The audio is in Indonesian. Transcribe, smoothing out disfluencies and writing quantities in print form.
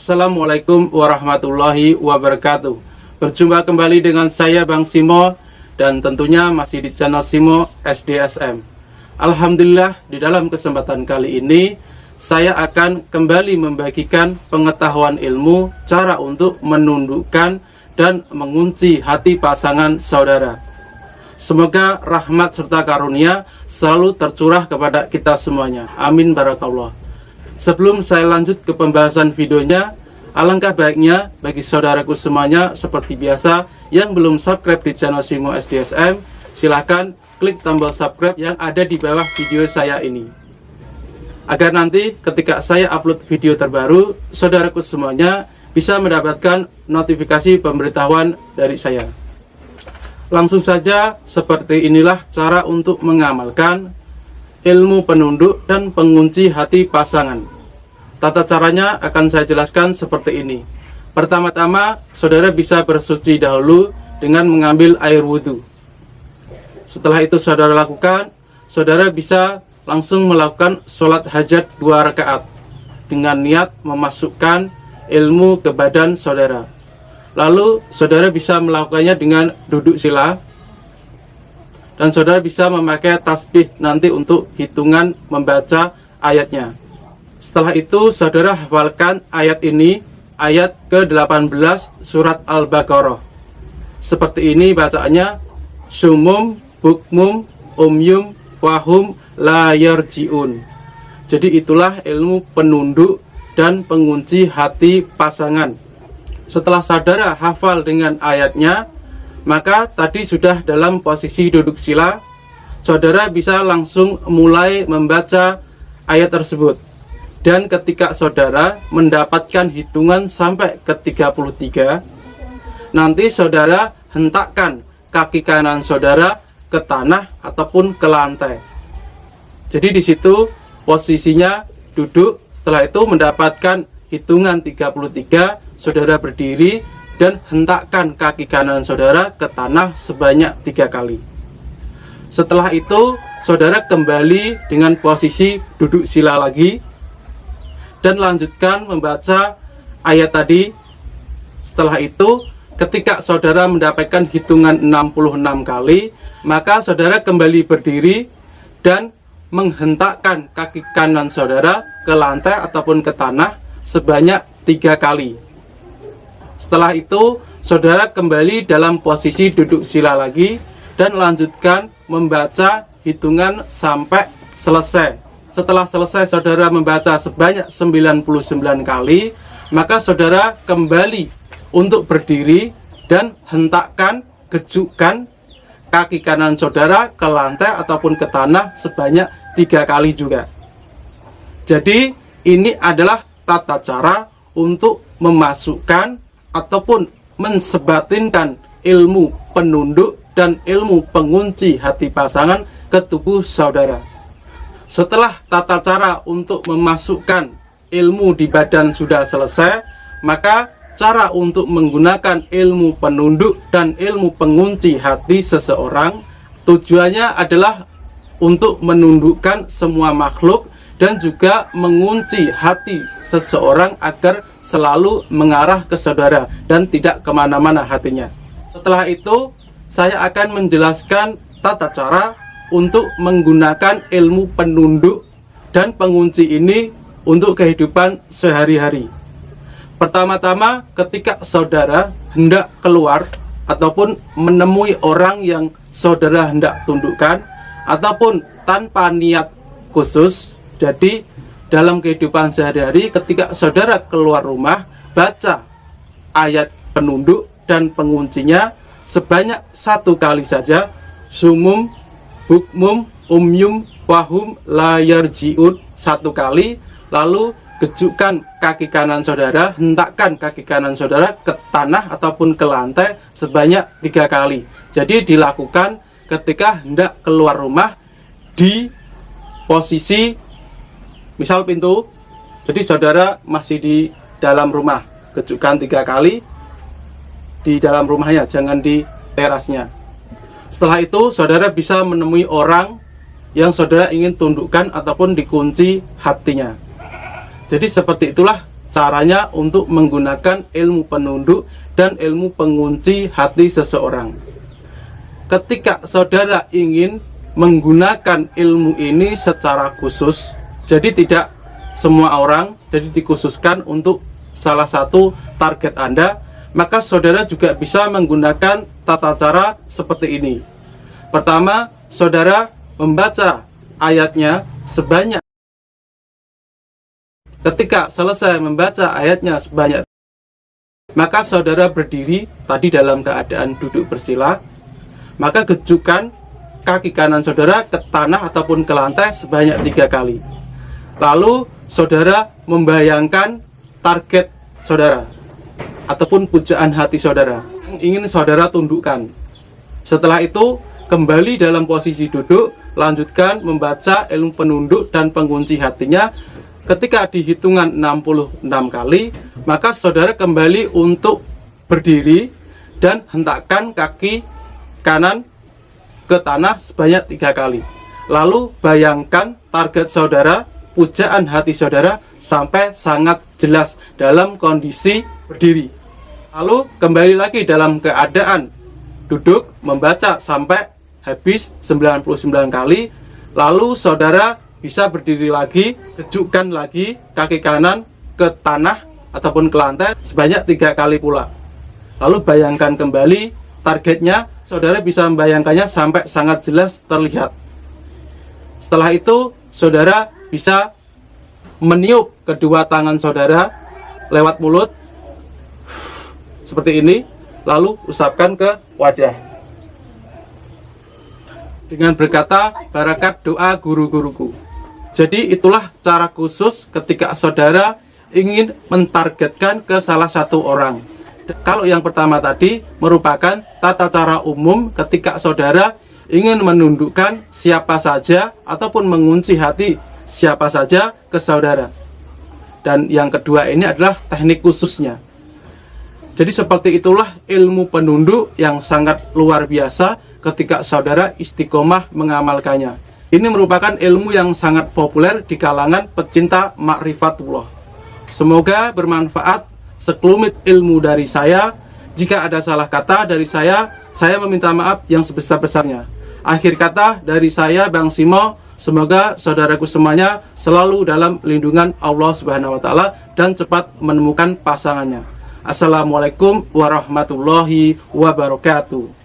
Assalamualaikum warahmatullahi wabarakatuh. Berjumpa kembali dengan saya Bang Simo, dan tentunya masih di channel Simo SDSM. Alhamdulillah, di dalam kesempatan kali ini saya akan kembali membagikan pengetahuan ilmu cara untuk menundukkan dan mengunci hati pasangan saudara. Semoga rahmat serta karunia selalu tercurah kepada kita semuanya. Amin barakallah. Sebelum saya lanjut ke pembahasan videonya, alangkah baiknya bagi saudaraku semuanya seperti biasa yang belum subscribe di channel Simo SDSM, silahkan klik tombol subscribe yang ada di bawah video saya ini, agar nanti ketika saya upload video terbaru, saudaraku semuanya bisa mendapatkan notifikasi pemberitahuan dari saya. Langsung saja, seperti inilah cara untuk mengamalkan ilmu penunduk dan pengunci hati pasangan. Tata caranya akan saya jelaskan seperti ini. Pertama-tama, saudara bisa bersuci dahulu dengan mengambil air wudhu. Setelah itu saudara lakukan, saudara bisa langsung melakukan sholat hajat 2 rakaat dengan niat memasukkan ilmu ke badan saudara. Lalu saudara bisa melakukannya dengan duduk sila, dan saudara bisa memakai tasbih nanti untuk hitungan membaca ayatnya. Setelah itu saudara hafalkan ayat ini, ayat ke-18 surat Al-Baqarah. Seperti ini bacaannya: sumum bukmum umyum wahum la yarjiun. Jadi itulah ilmu penunduk dan pengunci hati pasangan. Setelah saudara hafal dengan ayatnya, maka tadi sudah dalam posisi duduk sila, saudara bisa langsung mulai membaca ayat tersebut. Dan ketika saudara mendapatkan hitungan sampai ke 33, nanti saudara hentakkan kaki kanan saudara ke tanah ataupun ke lantai. Jadi di situ posisinya duduk. Setelah itu mendapatkan hitungan 33, saudara berdiri dan hentakkan kaki kanan saudara ke tanah sebanyak 3 kali. Setelah itu saudara kembali dengan posisi duduk sila lagi dan lanjutkan membaca ayat tadi. Setelah itu ketika saudara mendapatkan hitungan 66 kali, maka saudara kembali berdiri dan menghentakkan kaki kanan saudara ke lantai ataupun ke tanah sebanyak 3 kali. Setelah itu saudara kembali dalam posisi duduk sila lagi dan lanjutkan membaca hitungan sampai selesai. Setelah selesai saudara membaca sebanyak 99 kali, maka saudara kembali untuk berdiri dan hentakkan, gejukkan kaki kanan saudara ke lantai ataupun ke tanah sebanyak 3 kali juga. Jadi ini adalah tata cara untuk memasukkan ataupun mensebatinkan ilmu penunduk dan ilmu pengunci hati pasangan ke tubuh saudara. Setelah tata cara untuk memasukkan ilmu di badan sudah selesai, maka cara untuk menggunakan ilmu penunduk dan ilmu pengunci hati seseorang tujuannya adalah untuk menundukkan semua makhluk dan juga mengunci hati seseorang agar selalu mengarah ke saudara dan tidak kemana-mana hatinya. Setelah itu saya akan menjelaskan tata cara untuk menggunakan ilmu penunduk dan pengunci ini untuk kehidupan sehari-hari. Pertama-tama, ketika saudara hendak keluar ataupun menemui orang yang saudara hendak tundukkan ataupun tanpa niat khusus, jadi dalam kehidupan sehari-hari ketika saudara keluar rumah, baca ayat penunduk dan penguncinya sebanyak 1 kali saja. Sumum bukmum umyum wahum la yarjiun, 1 kali. Lalu gejukkan kaki kanan saudara, hentakkan kaki kanan saudara ke tanah ataupun ke lantai sebanyak 3 kali. Jadi dilakukan ketika hendak keluar rumah di posisi misal pintu. Jadi saudara masih di dalam rumah, gejukkan 3 kali di dalam rumahnya, jangan di terasnya. Setelah itu saudara bisa menemui orang yang saudara ingin tundukkan ataupun dikunci hatinya. Jadi seperti itulah caranya untuk menggunakan ilmu penunduk dan ilmu pengunci hati seseorang. Ketika saudara ingin menggunakan ilmu ini secara khusus, jadi tidak semua orang, jadi dikhususkan untuk salah satu target Anda, maka saudara juga bisa menggunakan tata cara seperti ini. Pertama, saudara membaca ayatnya sebanyak. Ketika selesai membaca ayatnya sebanyak, maka saudara berdiri tadi dalam keadaan duduk bersila, maka gejukan kaki kanan saudara ke tanah ataupun ke lantai sebanyak 3 kali. Lalu saudara membayangkan target saudara ataupun pujaan hati saudara yang ingin saudara tundukkan. Setelah itu kembali dalam posisi duduk, lanjutkan membaca ilmu penunduk dan pengunci hatinya. Ketika di hitungan 66 kali, maka saudara kembali untuk berdiri dan hentakkan kaki kanan ke tanah sebanyak 3 kali. Lalu bayangkan target saudara, pujaan hati saudara sampai sangat jelas dalam kondisi berdiri. Lalu kembali lagi dalam keadaan duduk, membaca sampai habis 99 kali. Lalu saudara bisa berdiri lagi, gejukkan lagi kaki kanan ke tanah ataupun ke lantai sebanyak 3 kali pula. Lalu bayangkan kembali targetnya, saudara bisa membayangkannya sampai sangat jelas terlihat. Setelah itu saudara bisa meniup kedua tangan saudara lewat mulut seperti ini, lalu usapkan ke wajah dengan berkata barakat doa guru-guruku. Jadi itulah cara khusus ketika saudara ingin mentargetkan ke salah satu orang. Kalau yang pertama tadi merupakan tata cara umum ketika saudara ingin menundukkan siapa saja ataupun mengunci hati siapa saja ke saudara. Dan yang kedua ini adalah teknik khususnya. Jadi seperti itulah ilmu penunduk yang sangat luar biasa ketika saudara istiqomah mengamalkannya. Ini merupakan ilmu yang sangat populer di kalangan pecinta ma'rifatullah. Semoga bermanfaat sekelumit ilmu dari saya. Jika ada salah kata dari saya meminta maaf yang sebesar-besarnya. Akhir kata dari saya, Bang Simo, semoga saudaraku semuanya selalu dalam lindungan Allah Subhanahu wa Ta'ala dan cepat menemukan pasangannya. Assalamualaikum warahmatullahi wabarakatuh.